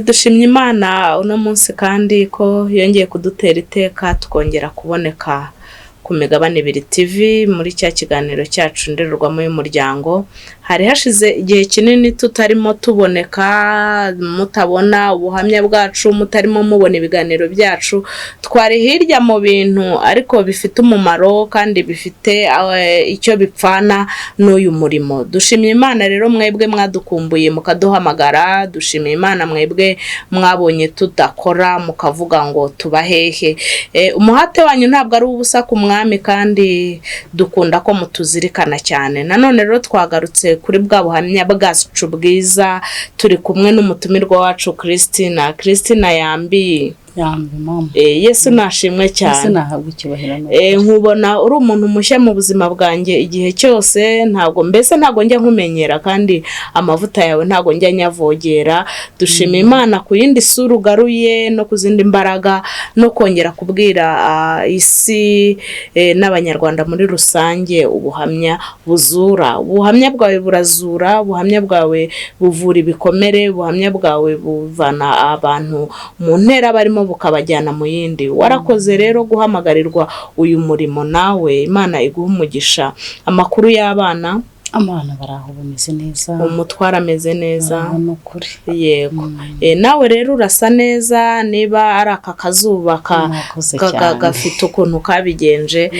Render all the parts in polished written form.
Dushimye Imana uno munsi kandi ko yongeye kudutera iteka tukongera kuboneka ku Migabane 2 TV muri cya kiganiro cyacu ndorerwamo y'umuryango. Hari hashize igihe kinini tutarimo tuboneka, mutabona ubuhamya bwacu, mutarimo mubona ibiganiro byacu. Twari hirya mu bintu ariko bifite umumaro kandi bifite icyo bipfana n'uyu murimo. Dushimye Imana rero mwebwe mwadukumbuye mukaduhamagara, dushimye Imana mwebwe mwabonye tudakora mukavuga ngo tubahehe. Umuhate wanyu ntabwo ari ubusa ku Mwami kandi dukunda ko mutuzirikana cyane. Nanone rero twagarutse kuri bwa buhamya bwacu bwiza, turi kumwe n'umutumirwa wacu Christina Yambi mama. Yesu nashimwe cyane. Yesu nahabwa icyubahiro. Nkubona uri umuntu mushya mu buzima bwanjye igihe cyose, ntago njya nkumenyera kandi amavuta yawe ntago njya nyavogera. Dushima Imana ku yindi sura ugaruye no kuzindi imbaraga no kongera kubwira isi n'abanyarwanda muri rusange ubuhamya buzura. Ubuhamya bwawe burazura, ubuhamya bwawe buvura ibikomere, ubuhamya bwawe buvana abantu mu ntera barimo bukabajyana mu yindi. Warakoze rero guhamagarirwa uyu murimo, nawe Imana iguha umugisha. Amakuru y'abana? Abana baraho bameze neza, umutwara ameze neza. Nukuri Yego. Nawe rero urasa neza, niba ari aka kazuba gafite ukuntu kabigenje,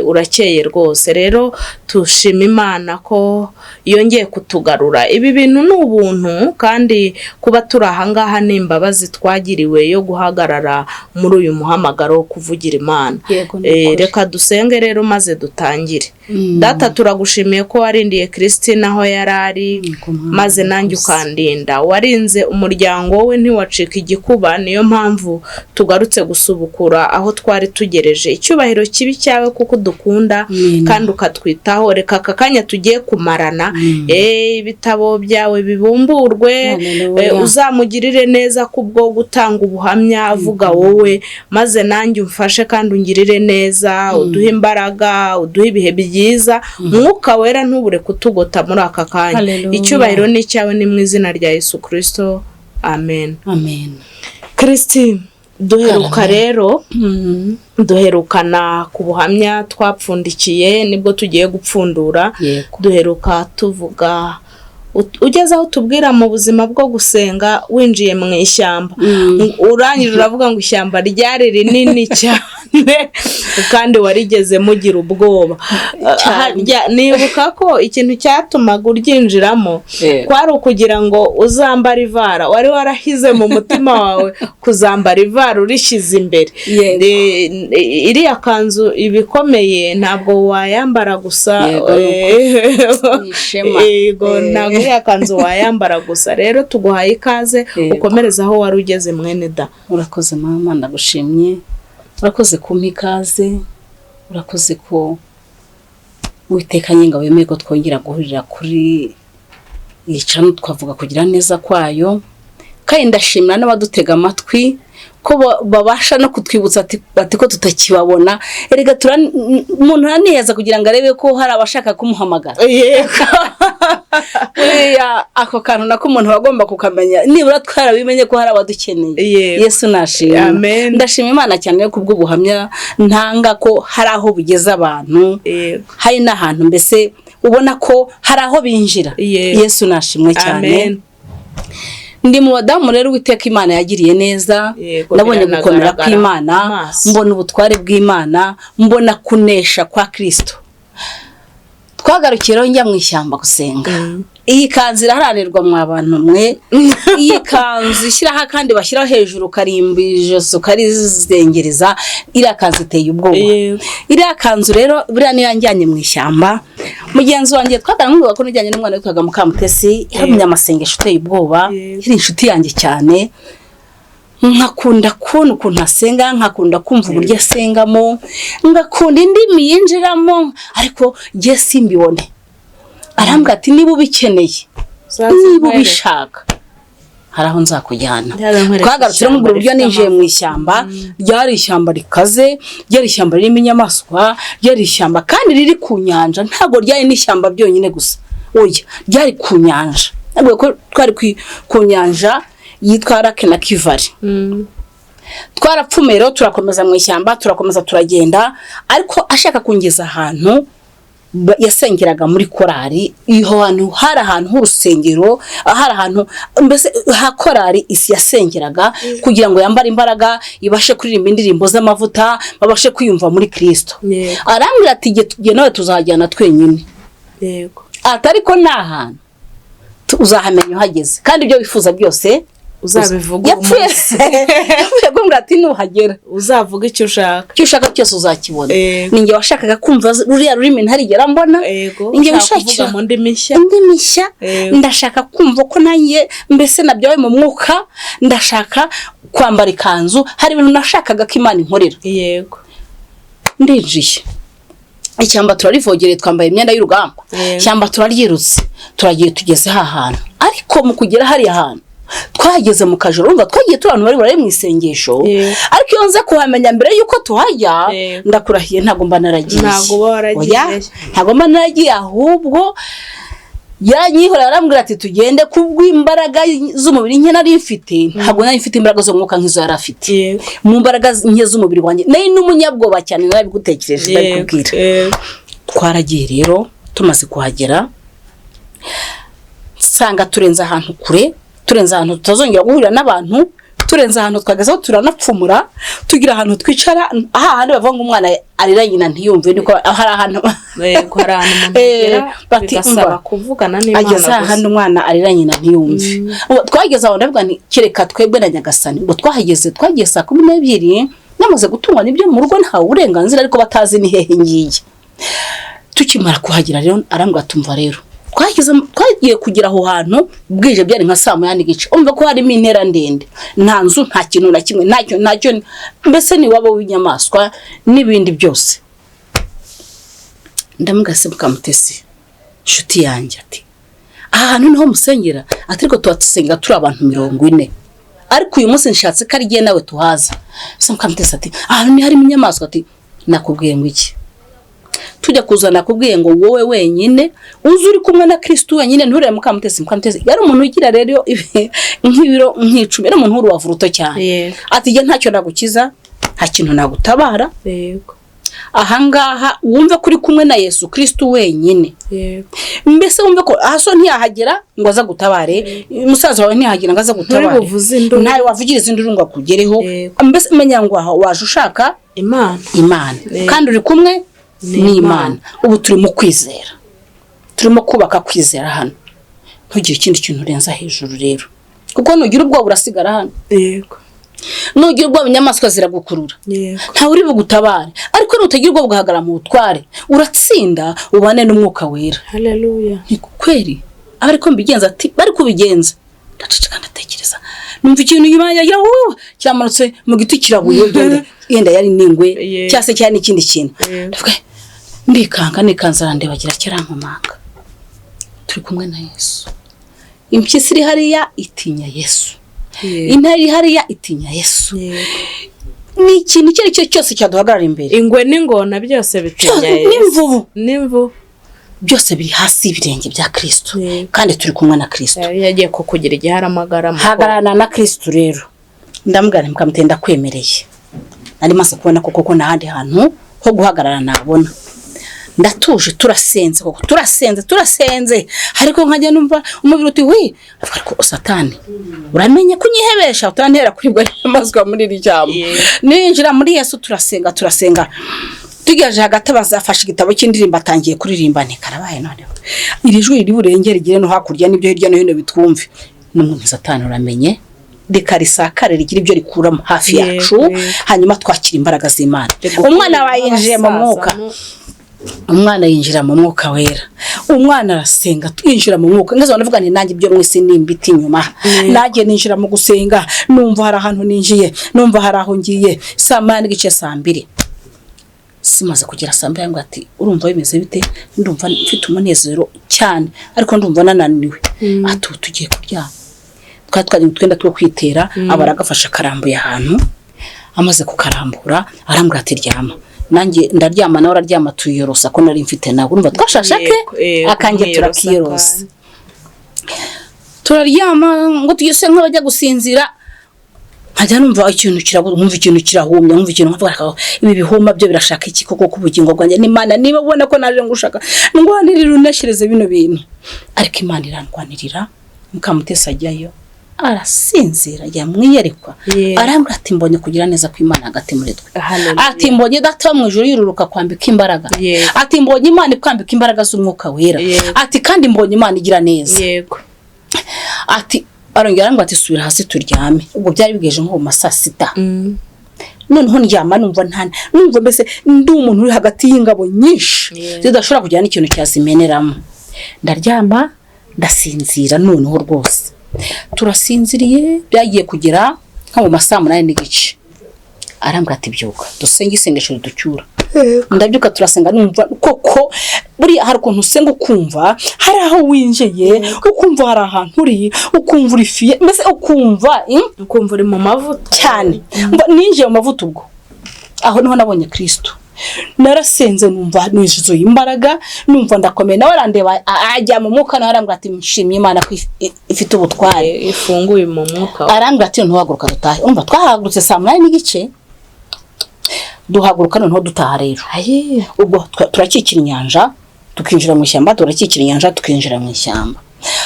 urakeye rwose. Rero tushima Imana ko yongeye kutugarura. Ibi bintu ni ubuntu kandi kuba turi aha ngaha ni imbabazi twagiriwe yo guhagarara muri uyu muhamagaro kuvugira Imana. Reka dusenge rero maze dutangire. Data turagushimiye ko warindiye Christina aho yarari, maze nanjye ukandinda. Warinze umuryango we ntiwacika igikuba, niyo mpamvu tugarutse gusubukura aho twari tugereje. Icyubahiro kibi cyawe kuko dukunda kandi ukatwitaho. Reka aka kanya tugiye kumarana, ibitabo byawe bibumburwe, uzamugirire neza kubwo gutanga ubuhamya avuga wowe, maze nanjye umfashe kandi ungirire neza, uduhe imbaraga, uduhe ibihe byiza. Mwuka wera ntubure kutugota muri aka kanya. Icyubahiro ni cyawe, ni mu izina rya Yesu Kristo, amen. Christine, duheruka rero duherukana ku buhamya twapfundikiye, nibwo tugiye gupfundura. Duheruka tuvuga ugeze aho tubwira mu buzima bwo gusenga winjiye mu ishyamba. Urangije uravuga ngo ishyamba ryari rinini cyane kandi warigeze mugira ubwoba. Nibuka ko ikintu cyatumaga uryinjiramo kwari ukugira ngo uzambara ivara. Wari warahize mu mutima wawe kuzambara ivara urishyize imbere. Iriya kanzu ibikomeye ntabwo wayambara gusa, yego ntabwo iriya kanzu wayambara gusa. Rero tuguhaye ikaze ukomereza aho wari ugeze mwene da. Urakoze mama, ndagushimye. Urakoze kumpa ikaze, urakoze ko witekanye ngo wemeye ko twongera guhurira kuri yicano twavuga kugira neza kwayo. Kandi ndashimira n'abadutega amatwi ko babasha no kutwibutsa ati ko tutakibabona. Erega umuntu aniyeza kugira ngo arebe ko hari abashaka kumuhamagara. Ako kantu nako umuntu bagomba kukamenya, nibura twarabimenye ko hari abadukeneye. Yesu nashimye. Ndashima Imana cyane kubwo buhamya ntanga ko hari aho bugeza abantu, hari n'ahantu mbese ubona ko hari aho binjira. Yesu nashimwe cyane. Ndi mu badamu rero witeka Imana yagiriye neza. Nabonye gukomera kw'Imana, mbona ubutware bw'Imana, mbona kunesha kwa Kristo. Twagarukira njya mu ishyamba gusenga. Iyi kanzu iraharanirwa mu abantu mwe. Iyi kanzu ishyiraho kandi bashyiraho hejuru karimbije ukarizengereza. Iriya kanzu iteye ubwoba. Iriya kanzu rero buriya niyo yanjyanye mu ishyamba. Mugenzi wanjye twagaramubwira ko nijyanye n'umwana witwaga Mukamutesi, yari amasengesho uteye ubwoba. Yari inshuti yanjye cyane. Nkakunda ukuntu asenga, nkakunda kumva uburyo asengamo, ngakunda indimi yinjiramo, ariko ngiye simbibone. Arambwira ati niba ubikeneye, niba ubishaka, hari aho nzakujyana. Twagarutse mu buryo ninjiye mu ishyamba, ryari ishyamba rikaze, ryari ishyamba ririmo inyamaswa, ryari ishyamba kandi riri ku nyanja, ntabwo ryari n'ishyamba byonyine gusa, oya ryari ku nyanja. Ntabwo ko twari ku nyanja yitwa Rake na Kivari. Twarapfumero turakomeza mu ishyamba, turakomeza turagenda, ariko ashaka kungeza ahantu yasengeraga muri korari. Iho hantu hari ahantu h'urusengero, hari ahantu mbese ha korari isi yasengeraga kugira ngo yambare imbaraga, ibashe kuririmba indirimbo z'amavuta, babashe kwiyumva muri Kristo. Arambwira ati tugiye nawe tuzajyana twenyine. Yego. Atari ko nta hantu uzahamenya uhageze, kandi ibyo wifuza byose uzabivuga. Yapfuye gumbira ati nuhagera uzavuga icyo ushaka cyose uzakibona. Ninjye washakaga kumva ruriya rurimi ntarigera mbona, ninjye washakira mu indi mishya, ndashaka kumva ko nanjye mbese nabyawe mu mwuka, ndashaka kwambara ikanzu, hari ibintu nashakaga ko Imana inkorera. Yego. Ndinjiye ishyamba, turarivogereye, twambaye imyenda y'urugamba, ishyamba turaryirutse, turagiye tugeze hantu. Ariko mu kugera hari ahantu twageze mu kajoro, urumva twagiye turi abantu bari mu isengesho, ariko iyo nza kuhamenya mbere yuko tuhajya, ndakurahiye ntabwo mba naragiye. Ntabwo mba naragiye, ahubwo yanyihora arambwira ati tugende kubw'imbaraga z'umubiri nke nari mfite. Ntabwo nari mfite imbaraga zo mwuka nk'izo yari afite. Mu mbaraga nke z'umubiri wanjye nari n'umunyabwoba cyane, narabigutekereje ndabikubwira. Twaragiye rero, tumaze kuhagera nsanga turenze ahantu kure, turenze ahantu tutazongera guhurira n'abantu, turenze ahantu twagazeho turanapfumura, tugira ahantu twicara, ahandi bavuga ngo umwana arira nyina ntiyumve, niko hari ahantu bigasaba kuvugana n'Imana ageze ahantu umwana arira nyina ntiyumve. Twageze aho ndavuga nti kereka twebwe na Nyagasani, ngo twahageze twagiye saa 12 namaze gutungwa n'ibyo mu rugo, ntawe uburenganzira ariko batazi ni hehe ngiye. Tukimara kuhagera rero arambwa tumva rero twagiye kugira aho hantu bwije byari nka saa 9:30. Umva ko harimo intera ndende, nta nzu, nta kintu na kimwe, ntacyo mbese ni wabo w'inyamaswa n'ibindi byose. Ndamugase Mukamutesi inshuti yanjye ati aha hantu niho musengera, atiriko tuwasenga turi abantu 40, ariko uyu munsi nshatse ko ari giye nawe tuhaza. Mukamutesi ati aha ni harimo inyamaswa. Ati nakubwiye ngo iki? Tujya kuzana kubwiye ngo wowe wenyine uzuri kumwe na Kristo wenyine nturere Mukamutesi. Mukamutesi yari umuntu ugira rero nk'ibiro nk'icumi, yari umuntu w'urubavu ruto cyane. Ati je ntacyo nagukiza, nta kintu nagutabara. Yego. Ahangaha wumve kuri kumwe na Yesu Kristo wenyine. Yego. Mbese wumve ko aso ntiyahagera ngo aza gutabare, umusaza wawe ntiyahagera ngo aza gutabare, ntawe wavugiriza induru ngo akugereho. Mbese menya ngo aho waje ushaka Imana kandi uri kumwe n'Imana. Ubu turimo kwizera, turimo kubaka kwizera hano, ntugire ikindi kintu urenza hejuru rero, kuko nugira ubwo urasigara hano. Yego. Nugira ubwo inyamaswa ziragukurura, nta uri bugutabare, ariko nutagira ubwo bugahagara mu butware uratsinda, ubane n'umwuka wera. Haleluya. Ni kweli ariko mbigenza ati bari kubigenza. Ndaceceka ndatekereza, numva ikintu Imana yawo cyamanutse mu giti kirabuye, yenda yari ningwe cyase cyane ikindi kintu. Ndikanga nikanzara ndebagira cyarankomanga. Turi kumwe na Yesu. Impyisi iri hariya itinya Yesu, intare iri hariya itinya Yesu. Ni ikintu cyo cyose cyaduhagarara imbere. Ingwe n'ingona byose bitinya Yesu. N'imvubu byose biri hasi ibirenge bya Kristo, kandi turi kumwe na Kristo. Yagiye ko kugira igiharamagara hagarana na Kristo rero. Ndamugana Mukamutenda kwemereye, nari maze kubona koko n'ahandi hantu ho guhagarara nabona. Ndatuje, turasenze koko, turasenze ariko nkajya numva umubiri uti wi, ariko Satani uramenye kunyihebesha, utantera kuribwa n'amazwa muri iri jambo. Ninjira muri Yesu turasenga. Tugeje hagati bazafasha igitabo cy'indirimbo atangiye kuririmba, ni karabaye noneho iri jwi riri burengere gire no hakurya n'ibyo hirya no hino bitwumve. N'umuntu Satani uramenye rikarisakare rigira ibyo rikuramo hafi yacu, hanyuma twakira imbaraga z'Imana. Umwana wayinjiye mu mwuka, umwana yinjira mu mwuka wera, umwana arasenga, twinjira mu mwuka. Ngazo navuga ni nanjye byo mwisi nimbiti nyuma, nagiye ninjira mu gusenga, numva hari ahantu ninjiye, numva hari aho ngiye. Saa 2:00 simaze kugira samba yangu ati urumva bimeze bite? Ndumva mfite umunezero cyane, ariko ndumva nananiwe. Ati tugiye kuryama. twari twenda two kwitera abaragafasha karambuye ahantu amaze kukarambura arambwira ati ryama nanjye ndaryama nawe araryama tuyorosa ko nari mfite nawe urumva twashashake akanjye turakiyorosa turaryama ngo tugise nk'abajya gusinzira nkajya numva ikintu kirahumya numva ikintu nkavuga ibi bihuma byo birashaka iki koko kubugingo bwanjye n'Imana niba ubona ko naje ngushaka ngwanirira unashireze bino bintu ariko Imana irandwanirira mukamutesa ajyayo arasinzira yamwiyerekwa arambwira ati mbonye kugira neza ko Imana hagati muri twe ati mbonye data mu ijuru yiruruka kwambika imbaraga ati mbonye Imana ikwambika imbaraga z'umwuka wera ati kandi mbonye Imana igira neza yego ati arongera ngo ati subira hasi turyame ubwo byari bigeje nko mu masaa 6 noneho ndyama numva mbese ndi umuntu uri hagati y'ingabo nyinshi zidashobora kugira n'ikintu cyazimeneramo ndaryama ndasinzira noneho rwose turasinziriye byagiye kugera nko mu masaa 8 n'igice arambwira ati byuka dusenge isengesho ducyura ndabyuka turasenga numva koko buri hari ukuntu usenga ukumva hari aho winjeye ukumva hari ahantu uri ukumva uri fiye mbese ukumva uri mu mavuta cyane ninjiye mu mavuta ubwo aho niho nabonye Kristo narasenze numva nuzuye imbaraga numva ndakomeye nawe arandeba ajya mu mwuka nawe arambwira ati nshimye Imana ko ifite ubutware ifunguye mu mwuka arambwira ati ntuhaguruka dutahe umva twahagurutse saa 8 n'igice duhaguruka noneho dutaha rero ubwo turakikira inyanja tukinjira mu ishyamba turakikira inyanja tukinjira mu ishyamba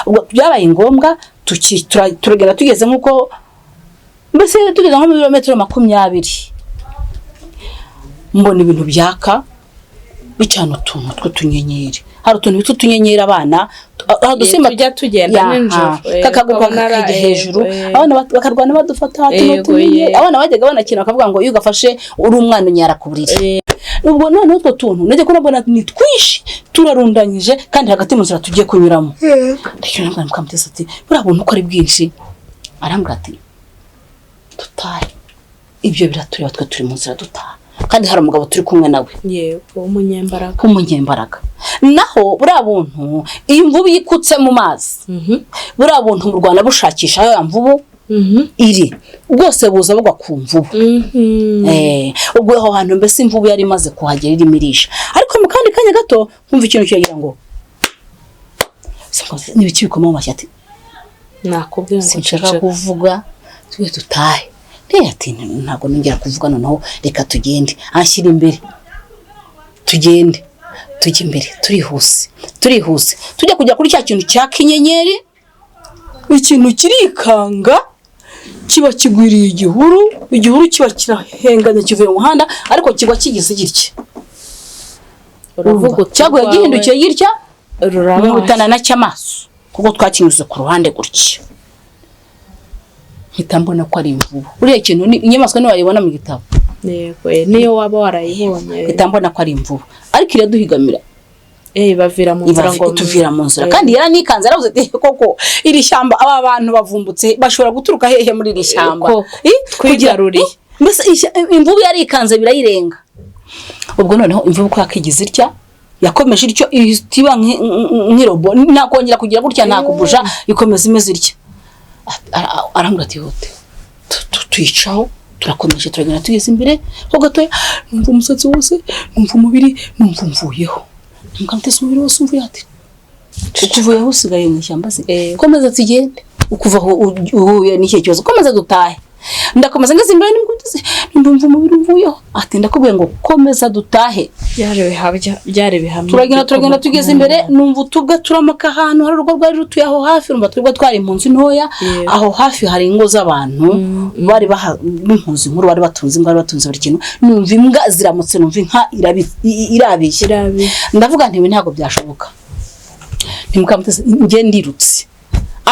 ubwo byabaye ngombwa turagera tugeze nkuko mbese tugeze nko milimetero 20 mbona ibintu byaka bicana utuntu tw'utunyenyeri hari utuntu tw'utunyenyeri abana dusimba tujya tugenda n'injoro kakaguruka kakajya hejuru abana bakarwana badufata tunyenyeri abana bajyaga banakina bakavuga ngo iyo ugafashe uri umwana unyara ku buriri ubwo none utwo tuntu najye ko nabona ni twishi turarundanyije kandi hagati mu nzira tugiye kunyuramo rero nabwo mukamutesa ati burabona uko ari bwinshi arambwira ati tutahe ibyo biratureba twe turi mu nzira dutaha kandi hari umugabo turi kumwe nawe yego umunyembaraga naho burabuntu iyi mvubu yikutse mu mazi burabuntu mu Rwanda bushakisha ya mvubu iri rwose buza bagwa ku mvubu ubwo aho hantu mbese imvubu yari imaze kuhagera iri mirisha ariko mu kandi kanya gato nkumva ikintu cyagira ngo n'ibiki bikoma mu mashyati nakubwiye ngo sinshaka kuvuga twe tutahe ati ntabwo nongera kuvuga noneho reka tugende anshyira imbere tugende tujye imbere turihuse tujya kujya kuri cya kintu cya kinyenyeri ikintu kirikanga kiba kigwiriye igihuru kiba kirahenganya kivuye mu muhanda ariko kiba kigeze gitya uravuga cyaguye gihindukiye gitya rurabutana na cyamaso kuko twakinyuze ku ruhande gutya hitambona ko ari imvubu uriye kintu inyamaswa niyo wayibona mu gitabo yego niyo waba warayibonye hitambona ko ari imvubu ariko iraduhigamira bavira mu nzira ngo tuvira mu nzira kandi yaranikanze aravuze ati koko iri shyamba aba bantu bavumbutse bashobora guturuka hehe muri iri shyamba kwigaruri mbese imvubu yarikanze birayirenga ubwo noneho imvubu ko yakigize itya yakomeje ityo ihitiba nk'irobo nakongera kugira gutya ntakubuja ikomeza imeze itya arambwira ati hote tuyicaho turakomeje turagenda tugeze imbere ho gatoya numva umusatsi wose numva umubiri numva mvuyeho mukamutesa umubiri wose umvuye ati ukuvuyeho usigaye mu ishyamba se komeza tugende ukuva aho uhuye n'icyo kibazo komeza dutahe ndakomeza ngeze imbere ndumva umubiri umvuyeho ati ndakubwiye ngo komeza dutahe byari bihamye turagenda tugeze imbere numva utubwa turamaka ahantu hari urugo rwari rutuye aho hafi numva twebwe twari impunzi ntoya aho hafi hari ingo z'abantu bari b'impunzi nkuru bari batunze buri kintu numva imbwa ziramutse numva inka irabiye ndavuga nti ntabwo byashoboka ntimukamutse nge ndirutse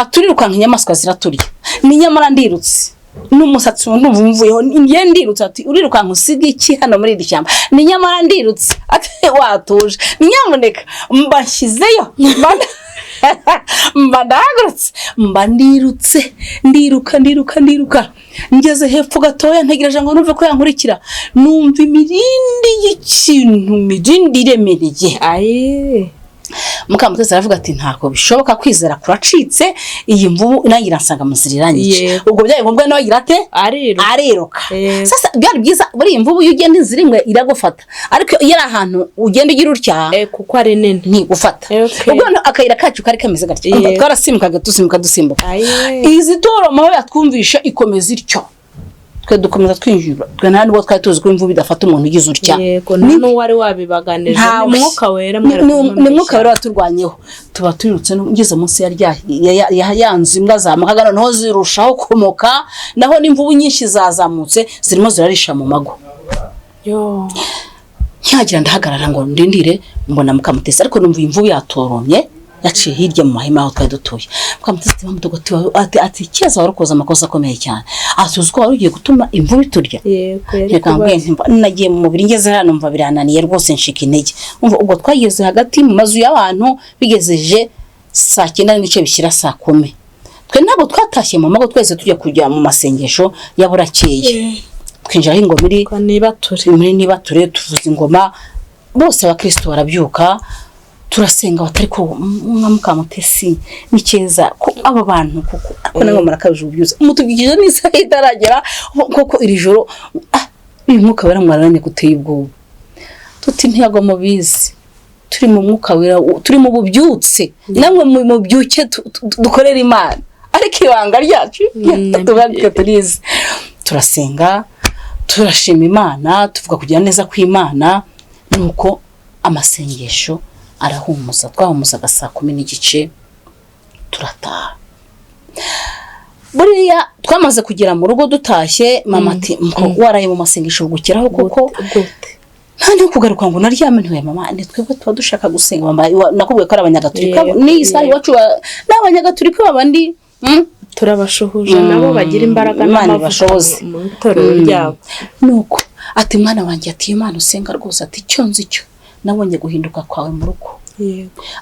aturirukanka inyamaswa ziraturya ni nyamara ndirutse n'umusatsi ndumva mvuyeho nge ndirutse ati urirukanka usiga iki hano muri iri shyamba ni nyamara ndirutse ati watuje nyamuneka mbashyizeyo ndahagurutse ndirutse ndiruka ngeze hepfo gatoya ntegereje ngo numve ko yankurikira numva imirindi y'ikintu mirindi iremereye Mukamutesi aravuga ati ntako bishoboka kwizera kuracitse iyi mvubu nangira nsanga muziriranye ubwo byaye ngombwa no yirate ariruka sasa byari byiza buri imvubu yugenda inzirimwe iragufata ariko iyo ari ahantu ugenda ugira urya kuko ari nini ni gufata ubwo akayira kacu kari kameze gatyo twarasimbukaga dusimbuka izi toro maho yatwumvisha ikomeza iryo twe dukomeza twinjira twe nta nubwo twari tuzi ko imvubu idafata umuntu ugize urya yego none wari wabibaganije ni mwuka wera ni mwuka wera waturwanyeho tuba turirutse ngeze munsi ya yanzu imbwa zamukaga noneho zirushaho kumoka naho n'imvubu nyinshi zazamutse zirimo zirarisha mu mago ntihagira ndahagarara ngo ndindire mbona Mukamutesi ariko numva imvubu yatoromye yaciye hirya mu mahema aho twari dutuye Mukamutesi bamudogotiwe ati cyeza warukoza amakosa akomeye cyane asuze ko warugiye gutuma imvubu iturya nagiye mu mubiri ngeze hano numva birananiye rwose nshika intege umva ubwo twageze hagati mu mazu y'abantu bigezeje saa 9 n'ice bishyira saa 10 twe ntabwo twatashye mu mago twese tujya kujya mu masengesho yaburakeye twinjira ingoma muri nibature tuvuza ingoma bose abakristo barabyuka turasenga batari ko Mukamutesi nicyeza ko aba bantu kuko nango marakabije ubyuze umutugije n'isaha itaragera koko iri joro uyu mwuka wera mwaranye guteye ubwoba tuti ntiyago mubizi turi mu mwuka wera turi mu bubyutse namwe mu byuke dukorera Imana ariko ibanga ryacu tubarike turize turasenga turashima Imana tuvuga kugira neza kw'Imana nuko amasengesho arahumuza twahumuzaga saa 10:30 turataha buriya twamaze kugera mu rugo dutashye mama ati waraye mu masengesho gukiraho kuko nta kugaruka ngo naryame ntiwe mama twebwe tuba dushaka gusenga mama nakubwiye ko ari abanyagatulika ni isaha iwacu n'abanyagatulika babandi turabashuhuje nabo bagira imbaraga n'amavuta mu itorero ryabo nuko ati mwana wanjye ati Imana usenga rwose ati cyo nzi cyo nabonye guhinduka kwawe mu rugo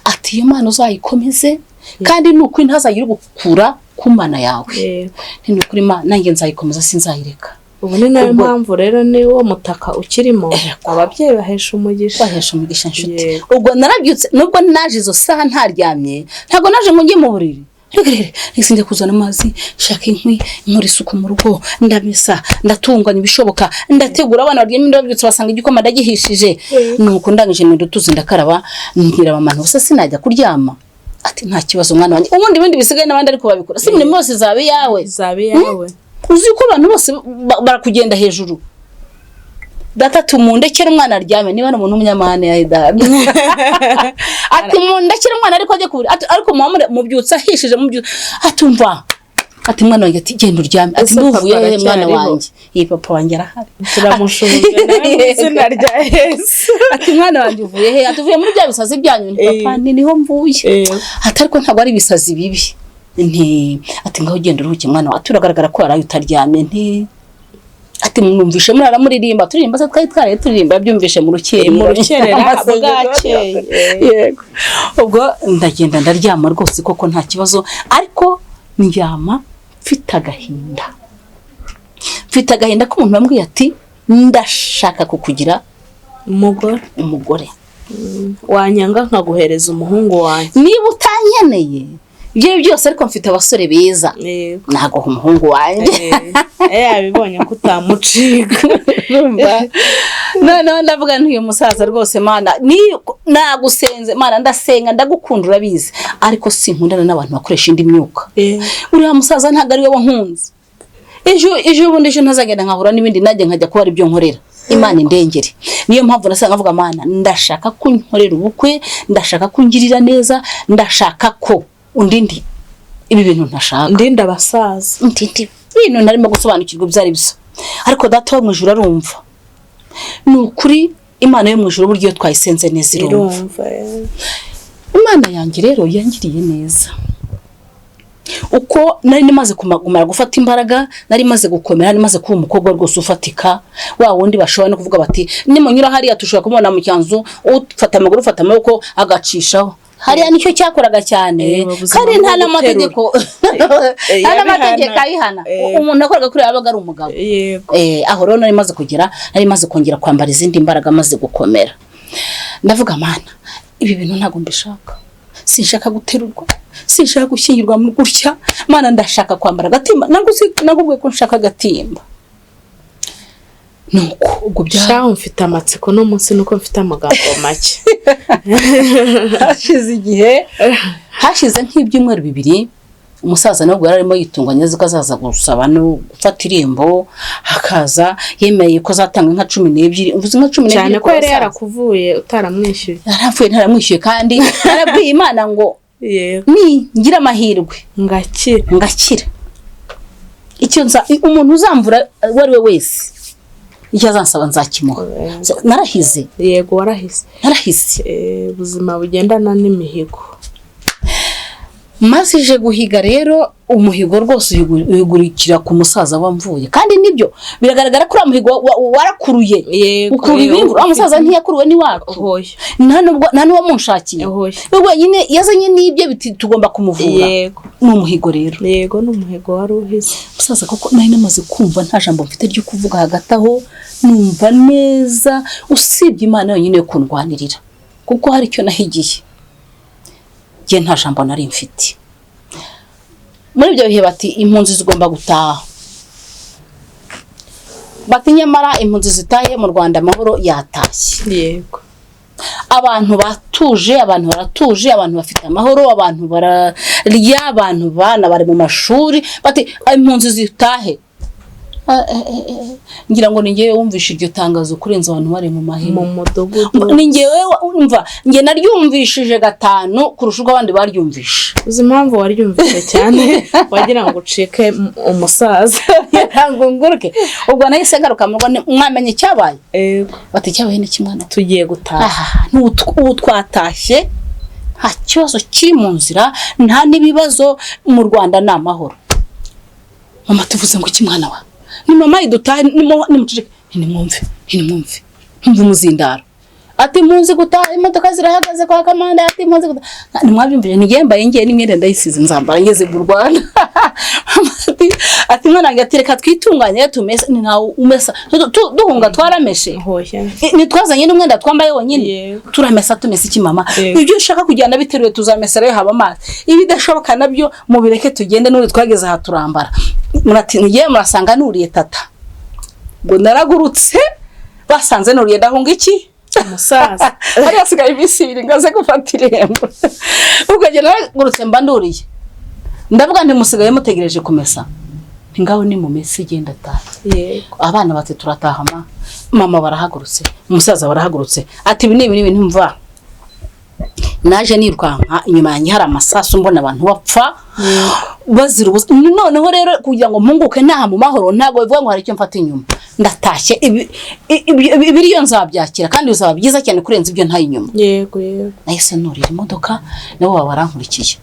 ati Imana uzayikomeze kandi nuko ntazagira gukura ku Mana yawe ntinukuri Imana nanjye nzayikomeza sinzayireka ubu ni nayo mpamvu rero ni wo mutaka ukirimo ababyeyi bahesha umugisha nshuti ubwo narabyutse nubwo naje izo saha ntaryamye ntago naje ngo njye mu buriri Nsinjye kuzana amazi shaka inkwi muri suku mu rugo ndamisa ndatunganya ibishoboka ndategura abana baryemye ndabyutse basanga igikoma ndagihishije nuko ndangije ndutuze ndakaraba ngira abantu bose sinajya kuryama ati nta kibazo mwana wanjye ubundi bindi bisigaye nabandi ariko babikora si muri mose zabe yawe uzi ko abantu bose barakugenda hejuru data tumundekera umwana aryame niba no muntu umunyamahane ya idada ati mundekera umwana ariko ajye kubura ariko mu byutsa hishije mu byutsa atumva ati mwana wanjye ati genda uryame ati nduvuye mwana wanjye iyi papa wanjye arahari turamushubije nawe izina rya Yesu ati mwana wanjye uvuye he atuvuye muri bya bisazi byanyu ni papa niho mvuye ati ariko ntabwo ari bisazi bibi nti ati ngaho genda uruhuke mwana wa turagaragara ko araye utaryame nti ati mwumvishe murara muririmba turirimba se twari turirimba byumvishe mu rukerera bwakeye yego ubwo ndagenda ndaryama rwose koko nta kibazo ariko ndyama mfite agahinda ko umuntu bambwiye ati ndashaka kukugira umugore wanyanga nkaguhereza umuhungu wanjye niba utanyeneye ibyo byose ariko mfite abasore beza nago umuhungu wanjye abibonye ko utamucika none ndavuga ntuye musaza rwose Mana ni nagusenze Mana ndasenga ndagukunda urabizi ariko sinkundana n'abantu bakoresha indi myuka uriya musaza ntago ari we wankunze ejo bundi ejo ntazagenda nkahura n'ibindi najye nkajya kuba ari byo nkorera Imana indengere niyo mpamvu nasanga avuga Mana ndashaka kunkorera ubukwe ndashaka kungirira neza ndashaka ko undindi ibi bintu ntashaka ndinda abasaza bintu narimo gusobanukirwa byari biso ariko data wo mwijuru arumva nukuri Imana yo mwijuru buryo twayisenze neza irumva Imana yanjye rero yangiriye neza uko nari nimaze kumara gufata imbaraga nari maze gukomera nari maze kuba umukobwa rwose ufatika wa wundi bashobora no kuvuga bati nimunyura hariya tushobora kumubona mu cyanzu ufata amaguru ufata amaboko agacishaho hariya nicyo cyakoraga cyane kandi nta n'amategeko ayihana umuntu akoraga kuri yabaga ari umugabo aho rero nari maze kugera nari maze kongera kwambara izindi mbaraga maze gukomera ndavuga Mana ibi bintu ntago mbishaka sinshaka guterurwa, sinshaka gushyingirwa mu gutya, Mana ndashaka kwambara agatimba, nagubwiye ko nshaka agatimba. Nuko ubwo shaho mfite amatsiko no munsi nuko mfite amagambo make. Hashize nk'ibyumweru 2 umusaza nabwo yararimo yitunganya ziko azaza gusaba no gufata irembo, hakaza yemeye ko zatanga nka 12, uvuze nka 12 cyane ko yari yarakuvuye utaramwishyuye. Yarapfuye ntaramwishyuye kandi narabwiye Imana ngo ni ngira amahirwe ngakira. Icyo umuntu uzamvura wari we wese icyo azansaba nzakimuha. Narahize. Yego warahize. Narahize. Ubuzima bugendana n'imihigo. Mazije guhiga rero umuhigo rwose uyigurikira ku musaza wamvuye, kandi nibyo biragaragara ko umuhigo warakuruye. Ukuru ibintu umusaza ntiyakuruwe ni wako. Nta n'uwo munshakiye. Ubwo nyine yazanye nibyo biti tugomba kumuvura. Ni umuhigo rero. Yego ni umuhigo wari uhize. Musaza koko nari namaze kumva nta jambo mfite ryo kuvuga hagati aho, numva neza usibye Imana yonyine yo kundwanirira, kuko hari icyo nahigiye. Je nta jambo nari mfite. Muri ibyo bihe bati impunzi zigomba gutaha. Bati nyamara impunzi zitaye mu Rwanda amahoro yatashye. Yego. Abantu batuje, abantu baratuje, abantu bafite amahoro, abantu bararya, abantu bana bari mu mashuri, bati impunzi zitahe. Ngira ngo ningewe wumvisha iryo tangazo kurenza abantu bari mu mahema mu mudugudu. Ningewe umva nge naryumvishije 5 kurusha uko abandi baryumvisha. Uzi impamvu waryumvise cyane wagira ngo ucike umusaza yango nguruke. Ubwo nahise garuka ngo mwamenye cyabaye. Bati cyabaye ni kimwana tugiye gutaha. Ubu twatashye nta kibazo kiri mu nzira, nta nibibazo mu Rwanda na amahoro. Mama tuvuze ngo kimwana wa ni mama idutahe nimucike nimwumve mva umuzindaro. Ati munzi gutaha imodoka zirahagaze kwa kamanda, ati munzi gutaha nimwabyumvije nigembaye ngiye n'imyenda ndayisize nzambara ngeze mu Rwanda. Ati mwana ngatire ka twitunganye tumese ni nawe umesa duhunga twarameshe ni twazanye n'umwenda twambaye wonyine turamesa tumese iki mama. Ibyo ushaka kujyana biteruye tuzamesa rero haba amazi, ibidashoboka nabyo mubireke tugende n'uri twageze aha turambara. Murati ngiye murasanga nuriye tata. Ngo naragurutse basanze nuriye ndahunga iki umusaza ari asigaye ibisiri ngaze gufata irembo. Ubwo je naragurutse mba nduriye ndavuga nti musigaye mutegereje kumesa, ngaho ni mu mesi genda taha. Yego. Abana bati turataha mama barahagurutse, umusaza barahagurutse. Ati ibi ntumva. Naje nirukanka inyuma yanjye hari amasasu mbona abantu bapfa bazira ubusa. Noneho rero kugira ngo mpunguke ntaha mu mahoro ntago bivuga ngo hari icyo mfata inyuma. Ndatashye ibiriyo nzabyakira kandi bizaba byiza cyane kurenza ibyo ntayi inyuma. Yego. Nahise nurira imodoka nabo barankurikiye.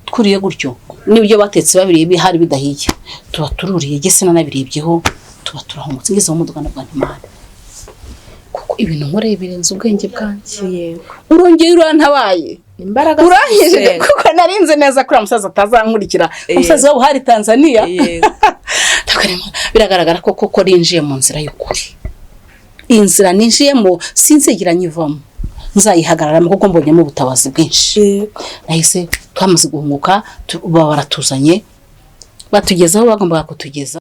Twuriye gutyo nibyo batetse babiri hari bidahiye, tuba tururiye gese nabiribyeho, tuba turahumutse ngeze mu modoka na Imana. Kuko ibintu nkore birenze ubwenge bwanjye. Yego. Urongeye urantabaye imbaraga urahije kuko narinze neza kuri umusaza atazankurikira. Umusaza wo hari Tanzania. Yego. Biragaragara ko koko rinjiye mu nzira y'ukuri. Inzira ninjiyemo sinzigira nyivamo, nzayihagararamo kuko mbonyemo ubutabazi bwinshi. Nahise twamaze guhunguka baratuzanye batugezaho bagomba kutugeza.